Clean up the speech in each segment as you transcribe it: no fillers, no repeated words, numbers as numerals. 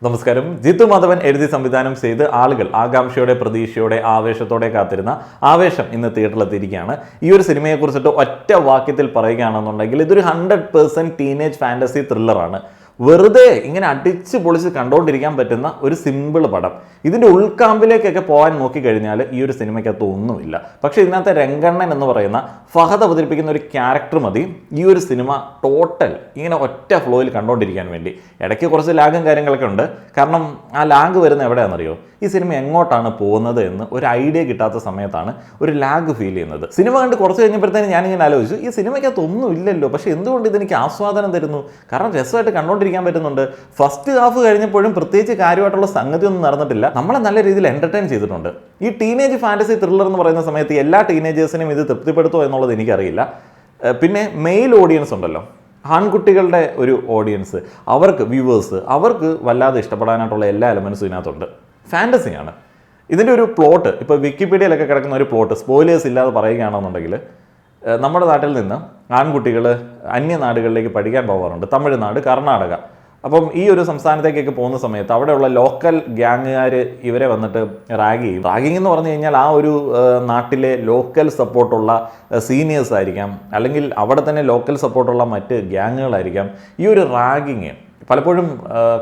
നമസ്കാരം. ജിത്തു മാധവൻ എഴുതി സംവിധാനം ചെയ്ത് ആളുകൾ ആകാംക്ഷയോടെ, പ്രതീക്ഷയോടെ, ആവേശത്തോടെ കാത്തിരുന്ന ആവേശം ഇന്ന് തിയേറ്ററിലെത്തിയിരിക്കുകയാണ്. ഈ ഒരു സിനിമയെക്കുറിച്ചിട്ട് ഒറ്റ വാക്യത്തിൽ പറയുകയാണെന്നുണ്ടെങ്കിൽ ഇതൊരു 100% ടീനേജ് ഫാന്റസി ത്രില്ലറാണ്. വെറുതെ ഇങ്ങനെ അടിച്ച് പൊളിച്ച് കണ്ടുകൊണ്ടിരിക്കാൻ പറ്റുന്ന ഒരു സിമ്പിൾ പടം. ഇതിൻ്റെ ഉൾക്കാമ്പിലേക്കൊക്കെ പോകാൻ നോക്കിക്കഴിഞ്ഞാൽ ഈ ഒരു സിനിമയ്ക്കകത്ത് ഒന്നുമില്ല. പക്ഷേ ഇതിനകത്തെ രംഗണ്ണൻ എന്ന് പറയുന്ന ഫഹദ് അവതരിപ്പിക്കുന്ന ഒരു ക്യാരക്ടർ മതി ഈ ഒരു സിനിമ ടോട്ടൽ ഇങ്ങനെ ഒറ്റ ഫ്ലോയിൽ കണ്ടുകൊണ്ടിരിക്കാൻ വേണ്ടി. ഇടയ്ക്ക് കുറച്ച് ലാഗും കാര്യങ്ങളൊക്കെ ഉണ്ട്. കാരണം ആ ലാഗ് വരുന്ന എവിടെയാണെന്നറിയോ? ഈ സിനിമ എങ്ങോട്ടാണ് പോകുന്നത് എന്ന് ഒരു ഐഡിയ കിട്ടാത്ത സമയത്താണ് ഒരു ലാഗ് ഫീൽ ചെയ്യുന്നത്. സിനിമ കണ്ട് കുറച്ച് കഴിഞ്ഞപ്പോഴത്തേനും ഞാനിങ്ങനെ ആലോചിച്ചു, ഈ സിനിമയ്ക്കകത്ത് ഒന്നും ഇല്ലല്ലോ, പക്ഷേ എന്തുകൊണ്ട് ഇതെനിക്ക് ആസ്വാദനം തരുന്നു? കാരണം രസമായിട്ട് കണ്ടുകൊണ്ടിരിക്കാൻ പറ്റുന്നുണ്ട്. ഫസ്റ്റ് ഹാഫ് കഴിഞ്ഞപ്പോഴും പ്രത്യേകിച്ച് കാര്യമായിട്ടുള്ള സംഗതി ഒന്നും നടന്നിട്ടില്ല. നമ്മളെ നല്ല രീതിയിൽ എൻ്റർടൈൻ ചെയ്തിട്ടുണ്ട്. ഈ ടീനേജ് ഫാന്റസി ത്രില്ലർ എന്ന് പറയുന്ന സമയത്ത് എല്ലാ ടീനേജേഴ്സിനും ഇത് തൃപ്തിപ്പെടുത്തുമോ എന്നുള്ളത് എനിക്കറിയില്ല. പിന്നെ മെയിൽ ഓഡിയൻസ് ഉണ്ടല്ലോ, ആൺകുട്ടികളുടെ ഒരു ഓഡിയൻസ്, അവർക്ക് വ്യൂവേഴ്സ്, അവർക്ക് വല്ലാതെ ഇഷ്ടപ്പെടാനായിട്ടുള്ള എല്ലാ എലമെൻസും ഇതിനകത്തുണ്ട്. ഫാൻറ്റസിയാണ് ഇതിൻ്റെ ഒരു പ്ലോട്ട്. ഇപ്പോൾ വിക്കിപീഡിയയിലൊക്കെ കിടക്കുന്ന ഒരു പ്ലോട്ട് സ്പോയിലേഴ്സ് ഇല്ലാതെ പറയുകയാണെന്നുണ്ടെങ്കിൽ, നമ്മുടെ നാട്ടിൽ നിന്ന് ആൺകുട്ടികൾ അന്യനാടുകളിലേക്ക് പഠിക്കാൻ പോകാറുണ്ട്. തമിഴ്നാട്, കർണാടക. അപ്പം ഈ ഒരു സംസ്ഥാനത്തേക്കൊക്കെ പോകുന്ന സമയത്ത് അവിടെയുള്ള ലോക്കൽ ഗ്യാങ്ങുകാർ ഇവരെ വന്നിട്ട് റാഗ് ചെയ്യും. റാഗിങ് എന്ന് പറഞ്ഞു കഴിഞ്ഞാൽ ആ ഒരു നാട്ടിലെ ലോക്കൽ സപ്പോർട്ടുള്ള സീനിയേഴ്സ് ആയിരിക്കാം, അല്ലെങ്കിൽ അവിടെ തന്നെ ലോക്കൽ സപ്പോർട്ടുള്ള മറ്റ് ഗ്യാങ്ങുകളായിരിക്കാം. ഈ ഒരു റാഗിങ് പലപ്പോഴും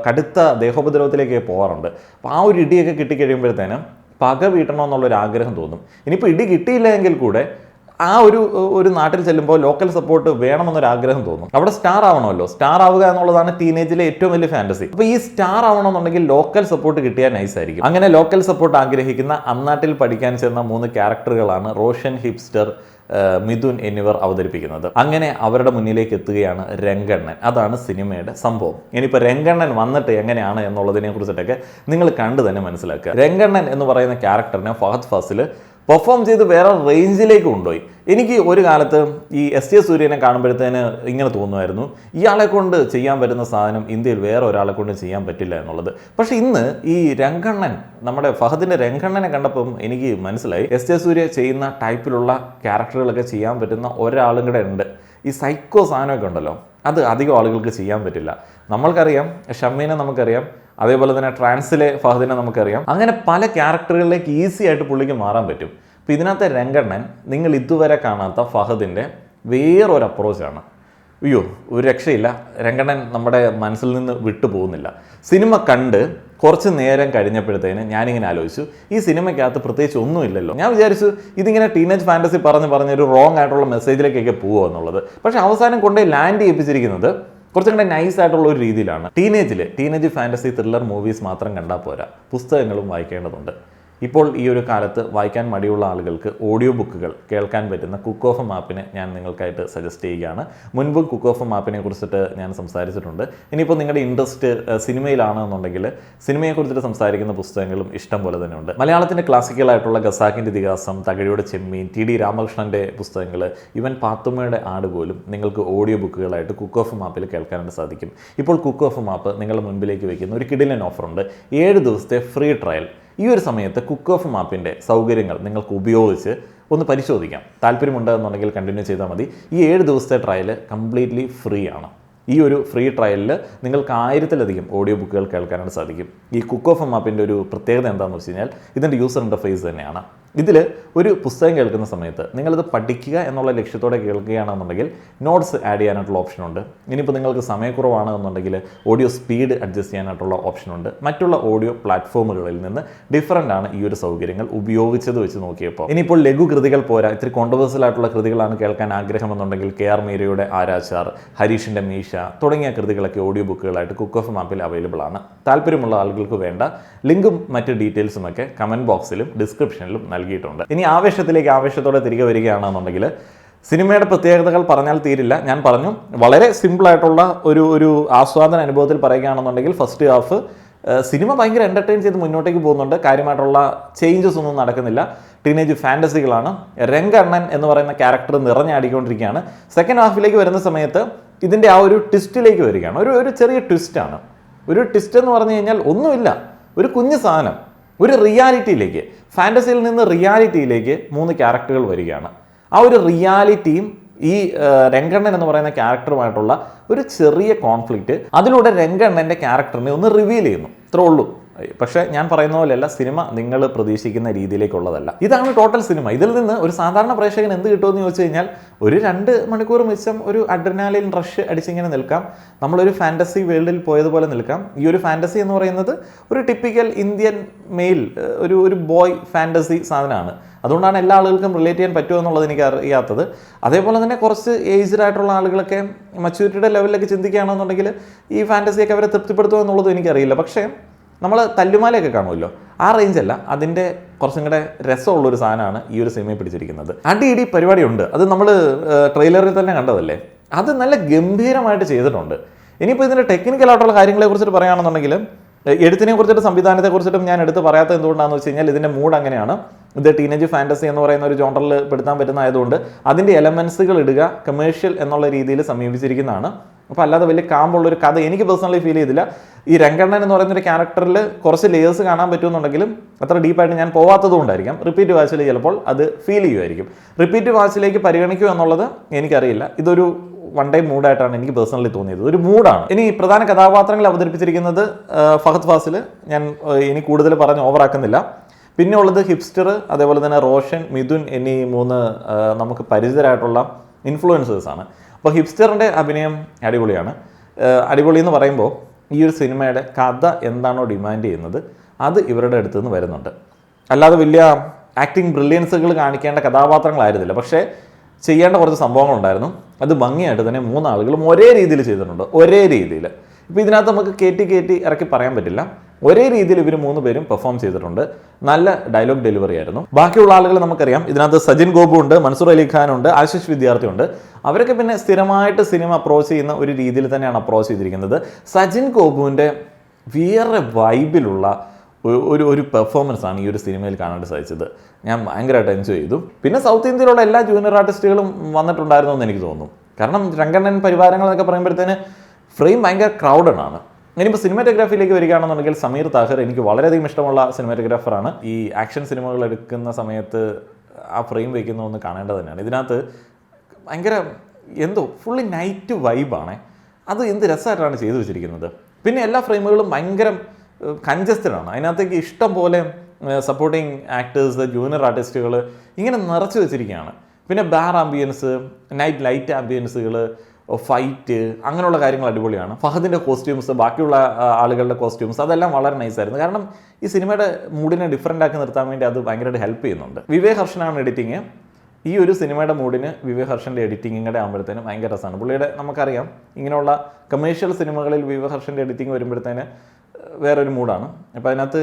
കടുത്ത ദേഹോപദ്രവത്തിലേക്ക് പോകാറുണ്ട്. അപ്പോൾ ആ ഒരു ഇടിയൊക്കെ കിട്ടിക്കഴിയുമ്പോഴത്തേനും പക വീട്ടണമെന്നുള്ളൊരു ആഗ്രഹം തോന്നും. ഇനിയിപ്പോൾ ഇടി കിട്ടിയില്ല എങ്കിൽ കൂടെ ആ ഒരു നാട്ടിൽ ചെല്ലുമ്പോൾ ലോക്കൽ സപ്പോർട്ട് വേണമെന്നൊരാഗ്രഹം തോന്നും. അവിടെ സ്റ്റാർ ആവണമല്ലോ. സ്റ്റാർ ആവുക എന്നുള്ളതാണ് ടീനേജിലെ ഏറ്റവും വലിയ ഫാന്റസി. അപ്പോൾ ഈ സ്റ്റാർ ആവണമെന്നുണ്ടെങ്കിൽ ലോക്കൽ സപ്പോർട്ട് കിട്ടിയാൽ നൈസ് ആയിരിക്കും. അങ്ങനെ ലോക്കൽ സപ്പോർട്ട് ആഗ്രഹിക്കുന്ന അന്നാട്ടിൽ പഠിക്കാൻ ചെന്ന 3 ക്യാരക്ടറുകളാണ് റോഷൻ, ഹിപ്സ്റ്റർ, മിഥുൻ എന്നിവർ അവതരിപ്പിക്കുന്നത്. അങ്ങനെ അവരുടെ മുന്നിലേക്ക് എത്തുകയാണ് രംഗണ്ണൻ. അതാണ് സിനിമയുടെ സംഭവം. ഇനിയിപ്പോൾ രംഗണ്ണൻ വന്നിട്ട് എങ്ങനെയാണ് എന്നുള്ളതിനെ കുറിച്ചിട്ടൊക്കെ നിങ്ങൾ കണ്ടു തന്നെ മനസ്സിലാക്കുക. രംഗണ്ണൻ എന്ന് പറയുന്ന ക്യാരക്ടറിനെ ഫഹദ് ഫാസിൽ പെർഫോം ചെയ്ത് വേറെ റേഞ്ചിലേക്ക് കൊണ്ടുപോയി. എനിക്ക് ഒരു കാലത്ത് ഈ എസ് സൂര്യനെ കാണുമ്പോഴത്തേന് ഇങ്ങനെ തോന്നുമായിരുന്നു, ഇയാളെ കൊണ്ട് ചെയ്യാൻ പറ്റുന്ന സാധനം ഇന്ത്യയിൽ വേറെ ഒരാളെ കൊണ്ട് ചെയ്യാൻ പറ്റില്ല എന്നുള്ളത്. പക്ഷേ ഇന്ന് ഈ രംഗണ്ണൻ, നമ്മുടെ ഫഹദിൻ്റെ രംഗണ്ണനെ കണ്ടപ്പം എനിക്ക് മനസ്സിലായി എസ് സൂര്യ ചെയ്യുന്ന ടൈപ്പിലുള്ള ക്യാരക്ടറുകളൊക്കെ ചെയ്യാൻ പറ്റുന്ന ഒരാളും കൂടെ ഉണ്ട്. ഈ സൈക്കോ സാധനമൊക്കെ ഉണ്ടല്ലോ, അത് അധികം ആളുകൾക്ക് ചെയ്യാൻ പറ്റില്ല. നമ്മൾക്കറിയാം ഷമ്മീനെ, നമുക്കറിയാം, അതേപോലെ തന്നെ ട്രാൻസിലെ ഫഹദിനെ നമുക്കറിയാം. അങ്ങനെ പല ക്യാരക്ടറുകളിലേക്ക് ഈസി ആയിട്ട് പുള്ളിക്ക് മാറാൻ പറ്റും. അപ്പോൾ ഇതിനകത്തെ രംഗണ്ണൻ നിങ്ങൾ ഇതുവരെ കാണാത്ത ഫഹദിൻ്റെ വേറൊരു അപ്രോച്ചാണ്. അയ്യോ, ഒരു രക്ഷയില്ല. രംഗണ്ണൻ നമ്മുടെ മനസ്സിൽ നിന്ന് വിട്ടു പോകുന്നില്ല. സിനിമ കണ്ട് കുറച്ച് നേരം കഴിഞ്ഞപ്പോഴത്തേന് ഞാനിങ്ങനെ ആലോചിച്ചു, ഈ സിനിമയ്ക്കകത്ത് പ്രത്യേകിച്ച് ഒന്നുമില്ലല്ലോ. ഞാൻ വിചാരിച്ചു ഇതിങ്ങനെ ടീനേജ് ഫാന്റസി പറഞ്ഞൊരു റോങ് ആയിട്ടുള്ള മെസ്സേജിലേക്കൊക്കെ പോകുമോ എന്നുള്ളത്. പക്ഷേ അവസാനം കൊണ്ടുപോയി ലാൻഡ് ചെയ്യിപ്പിച്ചിരിക്കുന്നത് കുറച്ചും കൂടെ നൈസ് ആയിട്ടുള്ള ഒരു രീതിയിലാണ്. ടീനേജ് ഫാന്റസി ത്രില്ലർ മൂവീസ് മാത്രം കണ്ടാൽ പോരാ, പുസ്തകങ്ങളും വായിക്കേണ്ടതുണ്ട്. ഇപ്പോൾ ഈ ഒരു കാലത്ത് വായിക്കാൻ മടിയുള്ള ആളുകൾക്ക് ഓഡിയോ ബുക്കുകൾ കേൾക്കാൻ പറ്റുന്ന കുക്ക് ഓഫ് മാപ്പിനെ ഞാൻ നിങ്ങൾക്കായിട്ട് സജസ്റ്റ് ചെയ്യുകയാണ്. മുൻപ് കുക്ക് ഓഫ് മാപ്പിനെ കുറിച്ചിട്ട് ഞാൻ സംസാരിച്ചിട്ടുണ്ട്. ഇനിയിപ്പോൾ നിങ്ങളുടെ ഇൻട്രസ്റ്റ് സിനിമയിലാണെന്നുണ്ടെങ്കിൽ സിനിമയെക്കുറിച്ചിട്ട് സംസാരിക്കുന്ന പുസ്തകങ്ങളും ഇഷ്ടം പോലെ തന്നെ ഉണ്ട്. മലയാളത്തിൻ്റെ ക്ലാസിക്കലായിട്ടുള്ള ഖസാക്കിൻ്റെ ഇതിഹാസം, തകഴിയുടെ ചെമ്മീൻ, ടി ഡി രാമകൃഷ്ണൻ്റെ പുസ്തകങ്ങൾ, ഈവൻ പാത്തുമ്മയുടെ ആട് പോലും നിങ്ങൾക്ക് ഓഡിയോ ബുക്കുകളായിട്ട് കുക്ക് ഓഫ് മാപ്പിൽ കേൾക്കാനായിട്ട് സാധിക്കും. ഇപ്പോൾ കുക്ക് ഓഫ് മാപ്പ് നിങ്ങളുടെ മുൻപിലേക്ക് വയ്ക്കുന്ന ഒരു കിടിലൻ ഓഫറുണ്ട്. 7 ദിവസത്തെ ഫ്രീ ട്രയൽ. ഈ ഒരു സമയത്ത് കുക്ക് ഓഫ് മാപ്പിൻ്റെ സൗകര്യങ്ങൾ നിങ്ങൾക്ക് ഉപയോഗിച്ച് ഒന്ന് പരിശോധിക്കാം. താല്പര്യമുണ്ടെന്നുണ്ടെങ്കിൽ കണ്ടിന്യൂ ചെയ്താൽ മതി. ഈ 7 ദിവസത്തെ ട്രയൽ കംപ്ലീറ്റ്ലി ഫ്രീ ആണ്. ഈ ഒരു ഫ്രീ ട്രയലിൽ നിങ്ങൾക്ക് 1000-ലധികം ഓഡിയോ ബുക്കുകൾ കേൾക്കാനായിട്ട് സാധിക്കും. ഈ കുക്ക് ഓഫ് മാപ്പിൻ്റെ ഒരു പ്രത്യേകത എന്താണെന്ന് വെച്ച് കഴിഞ്ഞാൽ ഇതിൻ്റെ യൂസർ ഇൻ്റർഫേസ് തന്നെയാണ്. ഇതിൽ ഒരു പുസ്തകം കേൾക്കുന്ന സമയത്ത് നിങ്ങളിത് പഠിക്കുക എന്നുള്ള ലക്ഷ്യത്തോടെ കേൾക്കുകയാണെന്നുണ്ടെങ്കിൽ നോട്ട്സ് ആഡ് ചെയ്യാനായിട്ടുള്ള ഓപ്ഷനുണ്ട്. ഇനിയിപ്പോൾ നിങ്ങൾക്ക് സമയക്കുറവാണ് എന്നുണ്ടെങ്കിൽ ഓഡിയോ സ്പീഡ് അഡ്ജസ്റ്റ് ചെയ്യാനായിട്ടുള്ള ഓപ്ഷനുണ്ട്. മറ്റുള്ള ഓഡിയോ പ്ലാറ്റ്ഫോമുകളിൽ നിന്ന് ഡിഫറൻ്റ് ആണ് ഈ ഒരു സൗകര്യങ്ങൾ ഉപയോഗിച്ചത് വെച്ച് നോക്കിയപ്പോൾ. ഇനിയിപ്പോൾ ലഘു കൃതികൾ പോരാ, ഇത്തിരി കോൺട്രവേഴ്സ്യൽ ആയിട്ടുള്ള കൃതികളാണ് കേൾക്കാൻ ആഗ്രഹമെന്നുണ്ടെങ്കിൽ KR മീരയുടെ ആരാച്ചാർ, ഹരീഷിൻ്റെ മീശ തുടങ്ങിയ കൃതികളൊക്കെ ഓഡിയോ ബുക്കുകളായിട്ട് കുക്ക് ഓഫ് മാപ്പിൽ അവൈലബിൾ ആണ്. താല്പര്യമുള്ള ആളുകൾക്ക് വേണ്ട ലിങ്കും മറ്റ് ഡീറ്റെയിൽസുമൊക്കെ കമൻറ്റ് ബോക്സിലും ഡിസ്ക്രിപ്ഷനിലും നൽകിയിട്ടുണ്ട്. ഇനി ആവേശത്തോടെ തിരികെ വരികയാണെന്നുണ്ടെങ്കിൽ സിനിമയുടെ പ്രത്യേകതകൾ പറഞ്ഞാൽ തീരില്ല. ഞാൻ പറഞ്ഞു, വളരെ സിമ്പിളായിട്ടുള്ള ഒരു ആസ്വാദന അനുഭവത്തിൽ പറയുകയാണെന്നുണ്ടെങ്കിൽ ഫസ്റ്റ് ഹാഫ് സിനിമ ഭയങ്കര എൻ്റർടൈൻ ചെയ്ത് മുന്നോട്ടേക്ക് പോകുന്നുണ്ട്. കാര്യമായിട്ടുള്ള ചേഞ്ചസ് ഒന്നും നടക്കുന്നില്ല. ടീനേജ് ഫാന്റസികളാണ്. രംഗണ്ണൻ എന്ന് പറയുന്ന ക്യാരക്ടർ നിറഞ്ഞാടിക്കൊണ്ടിരിക്കുകയാണ്. സെക്കൻഡ് ഹാഫിലേക്ക് വരുന്ന സമയത്ത് ഇതിൻ്റെ ആ ഒരു ട്വിസ്റ്റിലേക്ക് വരികയാണ്. ഒരു ചെറിയ ട്വിസ്റ്റാണ്. ഒരു ട്വിസ്റ്റ് എന്ന് പറഞ്ഞു കഴിഞ്ഞാൽ ഒന്നുമില്ല, ഒരു കുഞ്ഞു സാധനം. ഒരു റിയാലിറ്റിയിലേക്ക്, ഫാന്റസിയിൽ നിന്ന് റിയാലിറ്റിയിലേക്ക് 3 ക്യാരക്ടറുകൾ വരികയാണ്. ആ ഒരു റിയാലിറ്റിയും ഈ രംഗണ്ണൻ എന്ന് പറയുന്ന ക്യാരക്ടറുമായിട്ടുള്ള ഒരു ചെറിയ കോൺഫ്ലിക്റ്റ്, അതിലൂടെ രംഗണ്ണൻ്റെ ക്യാരക്ടറിനെ ഒന്ന് റിവീൽ ചെയ്യുന്നു. ഇത്രേ ഉള്ളൂ. പക്ഷേ ഞാൻ പറയുന്ന പോലെയല്ല, സിനിമ നിങ്ങൾ പ്രതീക്ഷിക്കുന്ന രീതിയിലേക്കുള്ളതല്ല. ഇതാണ് ടോട്ടൽ സിനിമ. ഇതിൽ നിന്ന് ഒരു സാധാരണ പ്രേക്ഷകൻ എന്ത് കിട്ടുമെന്ന് ചോദിച്ചു കഴിഞ്ഞാൽ, ഒരു 2 മണിക്കൂർ മിച്ചം ഒരു അഡ്രിനാലിൻ റഷ് അടിച്ചിങ്ങനെ നിൽക്കാം, നമ്മളൊരു ഫാൻറ്റസി വേൾഡിൽ പോയതുപോലെ നിൽക്കാം. ഈ ഒരു ഫാൻറ്റസി എന്ന് പറയുന്നത് ഒരു ടിപ്പിക്കൽ ഇന്ത്യൻ മെയിൽ ഒരു ബോയ് ഫാൻറ്റസി സാധനമാണ്. അതുകൊണ്ടാണ് എല്ലാ ആളുകൾക്കും റിലേറ്റ് ചെയ്യാൻ പറ്റുമോ എന്നുള്ളത് എനിക്ക് അറിയാത്തത്. അതേപോലെ തന്നെ കുറച്ച് ഏജ്ഡ് ആയിട്ടുള്ള ആളുകളൊക്കെ മച്യൂരിറ്റിയുടെ ലെവലിലൊക്കെ ചിന്തിക്കുകയാണെന്നുണ്ടെങ്കിൽ ഈ ഫാൻറ്റസിയൊക്കെ അവരെ തൃപ്തിപ്പെടുത്തുമോ എന്നുള്ളതും എനിക്കറിയില്ല. പക്ഷേ നമ്മൾ തല്ലുമാലയൊക്കെ കാണുമല്ലോ, ആ റേഞ്ചല്ല, അതിൻ്റെ കുറച്ചും കൂടെ രസമുള്ളൊരു സാധനമാണ് ഈ ഒരു സിനിമയെ പിടിച്ചിരിക്കുന്നത്. അടി പരിപാടിയുണ്ട്, അത് നമ്മൾ ട്രെയിലറിൽ തന്നെ കണ്ടതല്ലേ, അത് നല്ല ഗംഭീരമായിട്ട് ചെയ്തിട്ടുണ്ട്. ഇനിയിപ്പോൾ ഇതിൻ്റെ ടെക്നിക്കലായിട്ടുള്ള കാര്യങ്ങളെ കുറിച്ചിട്ട് പറയുകയാണെന്നുണ്ടെങ്കിൽ, എഴുത്തിനെ കുറിച്ചിട്ട് സംവിധാനത്തെ കുറിച്ചിട്ടും ഞാൻ എടുത്ത് പറയാത്ത എന്തുകൊണ്ടാണെന്ന് വെച്ച് കഴിഞ്ഞാൽ, ഇതിൻ്റെ മൂഡ് അങ്ങനെയാണ്. ഇത് ടീനേജ് ഫാൻറ്റസി എന്ന് പറയുന്ന ഒരു ജോണറിൽ പെടുത്താൻ പറ്റുന്നതായതുകൊണ്ട് അതിൻ്റെ എലമെൻസുകൾ ഇടുക കമേഴ്ഷ്യൽ എന്നുള്ള രീതിയിൽ സമീപിച്ചിരിക്കുന്നതാണ്. അപ്പോൾ അല്ലാതെ വലിയ കാമ്പുള്ളൊരു കഥ എനിക്ക് പേഴ്സണലി ഫീൽ ചെയ്തില്ല. ഈ രംഗണ്ണൻ എന്ന് പറയുന്നൊരു ക്യാരക്ടറിൽ കുറച്ച് ലേയേഴ്സ് കാണാൻ പറ്റുമെന്നുണ്ടെങ്കിലും അത്ര ഡീപ്പായിട്ട് ഞാൻ പോവാത്തത് കൊണ്ടായിരിക്കാം റിപ്പീറ്റ് വാച്ചിൽ ചിലപ്പോൾ അത് ഫീൽ ചെയ്യുമായിരിക്കും. റിപ്പീറ്റ് വാച്ചിലേക്ക് പരിഗണിക്കുക എന്നുള്ളത് എനിക്കറിയില്ല. ഇതൊരു വൺ ടൈം മൂഡായിട്ടാണ് എനിക്ക് പേഴ്സണലി തോന്നിയത്, ഒരു മൂഡാണ്. ഇനി പ്രധാന കഥാപാത്രങ്ങൾ അവതരിപ്പിച്ചിരിക്കുന്നത് ഫഹദ് ഫാസിൽ, ഞാൻ ഇനി കൂടുതൽ പറഞ്ഞ് ഓവറാക്കുന്നില്ല. പിന്നെ ഉള്ളത് ഹിപ്സ്റ്റർ, അതേപോലെ തന്നെ റോഷൻ, മിഥുൻ എന്നീ 3 നമുക്ക് പരിചിതരായിട്ടുള്ള ഇൻഫ്ലുവൻസേഴ്സാണ്. അപ്പോൾ ഹിപ്സ്റ്ററിൻ്റെ അഭിനയം അടിപൊളിയാണ്. അടിപൊളി എന്ന് പറയുമ്പോൾ ഈ ഒരു സിനിമയുടെ കഥ എന്താണോ ഡിമാൻഡ് ചെയ്യുന്നത് അത് ഇവരുടെ അടുത്ത് നിന്ന് വരുന്നുണ്ട്. അല്ലാതെ വലിയ ആക്ടിങ് ബ്രില്യൻസുകൾ കാണിക്കേണ്ട കഥാപാത്രങ്ങളായിരുന്നില്ല, പക്ഷേ ചെയ്യേണ്ട കുറച്ച് സംഭവങ്ങളുണ്ടായിരുന്നു. അത് ഭംഗിയായിട്ട് തന്നെ 3 ആളുകളും ഒരേ രീതിയിൽ ചെയ്തിട്ടുണ്ട്, ഒരേ രീതിയിൽ. ഇപ്പോൾ ഇതിനകത്ത് നമുക്ക് കയറ്റി ഇറക്കി പറയാൻ പറ്റില്ല. ഒരേ രീതിയിൽ ഇവർ 3 പേരും പെർഫോം ചെയ്തിട്ടുണ്ട്. നല്ല ഡയലോഗ് ഡെലിവറി ആയിരുന്നു. ബാക്കിയുള്ള ആളുകൾ നമുക്കറിയാം, ഇതിനകത്ത് സജിൻ ഗോപു ഉണ്ട്, മൻസൂർ അലി ഖാൻ ഉണ്ട്, ആശിഷ് വിദ്യാർത്ഥി ഉണ്ട്. അവരൊക്കെ പിന്നെ സ്ഥിരമായിട്ട് സിനിമ അപ്രോച്ച് ചെയ്യുന്ന ഒരു രീതിയിൽ തന്നെയാണ് അപ്രോച്ച് ചെയ്തിരിക്കുന്നത്. സജിൻ ഗോപുവിൻ്റെ വേറെ വൈബിലുള്ള ഒരു പെർഫോമൻസ് ആണ് ഈ ഒരു സിനിമയിൽ കാണാൻ സാധിച്ചത്. ഞാൻ ഭയങ്കരമായിട്ട് എൻജോയ് ചെയ്തു. പിന്നെ സൗത്ത് ഇന്ത്യയിലുള്ള എല്ലാ ജൂനിയർ ആർട്ടിസ്റ്റുകളും വന്നിട്ടുണ്ടായിരുന്നു എന്ന് എനിക്ക് തോന്നുന്നു. കാരണം രംഗണ്ണൻ പരിവാരങ്ങൾ എന്നൊക്കെ പറയുമ്പോഴത്തേന് ഫ്രെയിം ഭയങ്കര ക്രൗഡഡ് ആണ്. ഇനിയിപ്പോൾ സിനിമാറ്റോഗ്രാഫിയിലേക്ക് വരികയാണെന്നുണ്ടെങ്കിൽ സമീർ താഹിർ എനിക്ക് വളരെയധികം ഇഷ്ടമുള്ള സിനിമാറ്റോഗ്രാഫറാണ്. ഈ ആക്ഷൻ സിനിമകൾ എടുക്കുന്ന സമയത്ത് ആ ഫ്രെയിം വയ്ക്കുന്ന ഒന്ന് കാണേണ്ടത് തന്നെയാണ്. ഇതിനകത്ത് ഭയങ്കര എന്തോ ഫുള്ളി നൈറ്റ് വൈബാണ്. അത് എന്ത് രസമായിട്ടാണ് ചെയ്തു വെച്ചിരിക്കുന്നത്. പിന്നെ എല്ലാ ഫ്രെയിമുകളും ഭയങ്കര കൺജസ്റ്റഡ് ആണ്. അതിനകത്തേക്ക് ഇഷ്ടം പോലെ സപ്പോർട്ടിങ് ആക്ടേഴ്സ്, ജൂനിയർ ആർട്ടിസ്റ്റുകൾ ഇങ്ങനെ നിറച്ച് വെച്ചിരിക്കുകയാണ്. പിന്നെ ബാർ ആംബിയൻസ്, നൈറ്റ് ലൈറ്റ് ആംബിയൻസുകൾ, ഫൈറ്റ്, അങ്ങനെയുള്ള കാര്യങ്ങൾ അടിപൊളിയാണ്. ഫഹദിൻ്റെ കോസ്റ്റ്യൂംസ്, ബാക്കിയുള്ള ആളുകളുടെ കോസ്റ്റ്യൂംസ് അതെല്ലാം വളരെ നൈസായിരുന്നു. കാരണം ഈ സിനിമയുടെ മൂഡിനെ ഡിഫറൻ്റ് ആക്കി നിർത്താൻ വേണ്ടി അത് ഭയങ്കരമായിട്ട് ഹെൽപ്പ് ചെയ്യുന്നുണ്ട്. വിവേക് ഹർഷനാണ് എഡിറ്റിങ്. ഈ ഒരു സിനിമയുടെ മൂഡിന് വിവേക് ഹർഷൻ്റെ എഡിറ്റിങ്ങിൻ്റെ ആകുമ്പോഴത്തേന് ഭയങ്കര രസമാണ്. പുള്ളിയുടെ നമുക്കറിയാം ഇങ്ങനെയുള്ള കമേഴ്ഷ്യൽ സിനിമകളിൽ വിവേക് ഹർഷൻ്റെ എഡിറ്റിംഗ് വരുമ്പോഴത്തേന് വേറൊരു മൂഡാണ്. അപ്പോൾ അതിനകത്ത്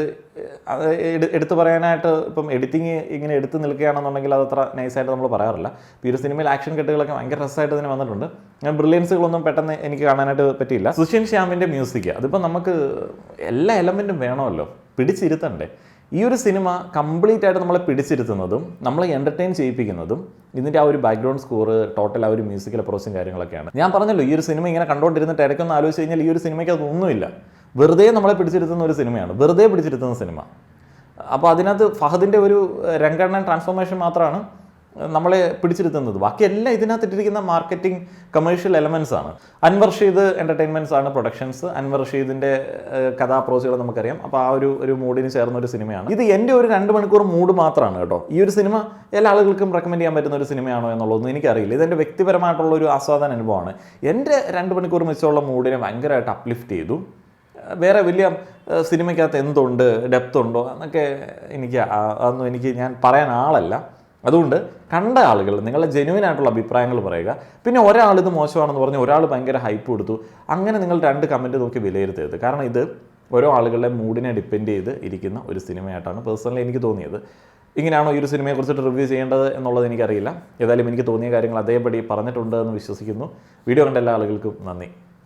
എടുത്തു പറയാനായിട്ട് ഇപ്പം എഡിറ്റിങ് ഇങ്ങനെ എടുത്ത് നിൽക്കുകയാണെന്നുണ്ടെങ്കിൽ അതത്ര നൈസായിട്ട് നമ്മൾ പറയാറില്ല. ഇപ്പോൾ ഈ ഒരു സിനിമയിൽ ആക്ഷൻ കെട്ടുകളൊക്കെ ഭയങ്കര രസമായിട്ട് തന്നെ വന്നിട്ടുണ്ട്. ഞാൻ ബ്രില്യൻസുകളൊന്നും പെട്ടെന്ന് എനിക്ക് കാണാനായിട്ട് പറ്റിയില്ല. സുഷിൻ ശ്യാമിൻ്റെ മ്യൂസിക്, അതിപ്പോൾ നമുക്ക് എല്ലാ എലമെൻറ്റും വേണമല്ലോ, പിടിച്ചിരുത്തണ്ടേ. ഈ ഒരു സിനിമ കംപ്ലീറ്റ് ആയിട്ട് നമ്മളെ പിടിച്ചിരുത്തുന്നതും നമ്മളെ എൻ്റർടൈൻ ചെയ്യിപ്പിക്കുന്നതും ഇതിൻ്റെ ആ ഒരു ബാക്ക്ഗ്രൗണ്ട് സ്കോർ, ടോട്ടൽ ആ ഒരു മ്യൂസിക്കൽ അപ്രോച്ചും കാര്യങ്ങളൊക്കെയാണ്. ഞാൻ പറഞ്ഞല്ലോ, ഈ ഒരു സിനിമ ഇങ്ങനെ കണ്ടുകൊണ്ടിരുന്നിട്ട് ഇടയ്ക്കൊന്ന് ആലോചിച്ച് കഴിഞ്ഞാൽ ഈ ഒരു സിനിമയ്ക്ക് അതൊന്നുമില്ല. വെറുതെ നമ്മളെ പിടിച്ചിരുത്തുന്ന ഒരു സിനിമയാണ്, വെറുതെ പിടിച്ചിരുത്തുന്ന സിനിമ. അപ്പോൾ അതിനകത്ത് ഫഹദിൻ്റെ ഒരു രംഗണ്ണൻ ട്രാൻസ്ഫോർമേഷൻ മാത്രമാണ് നമ്മളെ പിടിച്ചിരുത്തുന്നത്. ബാക്കിയെല്ലാം ഇതിനകത്ത് ഇട്ടിരിക്കുന്ന മാർക്കറ്റിംഗ്, കമേഴ്ഷ്യൽ എലമെൻസ് ആണ്. അൻവർ റഷീദ് എൻ്റർടൈൻമെൻറ്റ്സ് ആണ് പ്രൊഡക്ഷൻസ്. അൻവർ റഷീദിൻ്റെ കഥാ അപ്രോച്ചുകൾ നമുക്കറിയാം. അപ്പോൾ ആ ഒരു മൂഡിന് ചേർന്ന ഒരു സിനിമയാണ് ഇത്. എൻ്റെ ഒരു 2 മണിക്കൂർ മൂഡ് മാത്രമാണ് കേട്ടോ. ഈ ഒരു സിനിമ എല്ലാ ആളുകൾക്കും റെക്കമെൻഡ് ചെയ്യാൻ പറ്റുന്ന ഒരു സിനിമയാണോ എന്നുള്ളതൊന്നും എനിക്കറിയില്ല. ഇതെൻ്റെ വ്യക്തിപരമായിട്ടുള്ള ഒരു ആസ്വാദന അനുഭവമാണ്. എൻ്റെ 2 മണിക്കൂർ മിച്ചമുള്ള മൂഡിനെ ഭയങ്കരമായിട്ട് അപ്ലിഫ്റ്റ് ചെയ്തു. വേറെ വലിയ സിനിമയ്ക്കകത്ത് എന്തുണ്ട്, ഡെപ്ത് ഉണ്ടോ എന്നൊക്കെ ഞാൻ പറയാൻ ആളല്ല. അതുകൊണ്ട് കണ്ട ആളുകൾ നിങ്ങളുടെ ജെന്യുവൻ ആയിട്ടുള്ള അഭിപ്രായങ്ങൾ പറയുക. പിന്നെ ഒരാൾ ഇത് മോശമാണെന്ന് പറഞ്ഞ് ഒരാൾ ഭയങ്കര ഹൈപ്പ് കൊടുത്തു, അങ്ങനെ നിങ്ങൾ 2 കമൻറ്റ് നോക്കി വിലയിരുത്തരുത്. കാരണം ഇത് ഓരോ ആളുകളുടെ മൂഡിനെ ഡിപ്പെൻഡ് ചെയ്ത് ഇരിക്കുന്ന ഒരു സിനിമയായിട്ടാണ് പേഴ്സണലി എനിക്ക് തോന്നിയത്. ഇങ്ങനെയാണോ ഈ ഒരു സിനിമയെക്കുറിച്ചിട്ട് റിവ്യൂ ചെയ്യേണ്ടത് എന്നുള്ളത് എനിക്കറിയില്ല. ഏതായാലും എനിക്ക് തോന്നിയ കാര്യങ്ങൾ അതേപടി പറഞ്ഞിട്ടുണ്ട് എന്ന് വിശ്വസിക്കുന്നു. വീഡിയോ കണ്ട എല്ലാ ആളുകൾക്കും നന്ദി.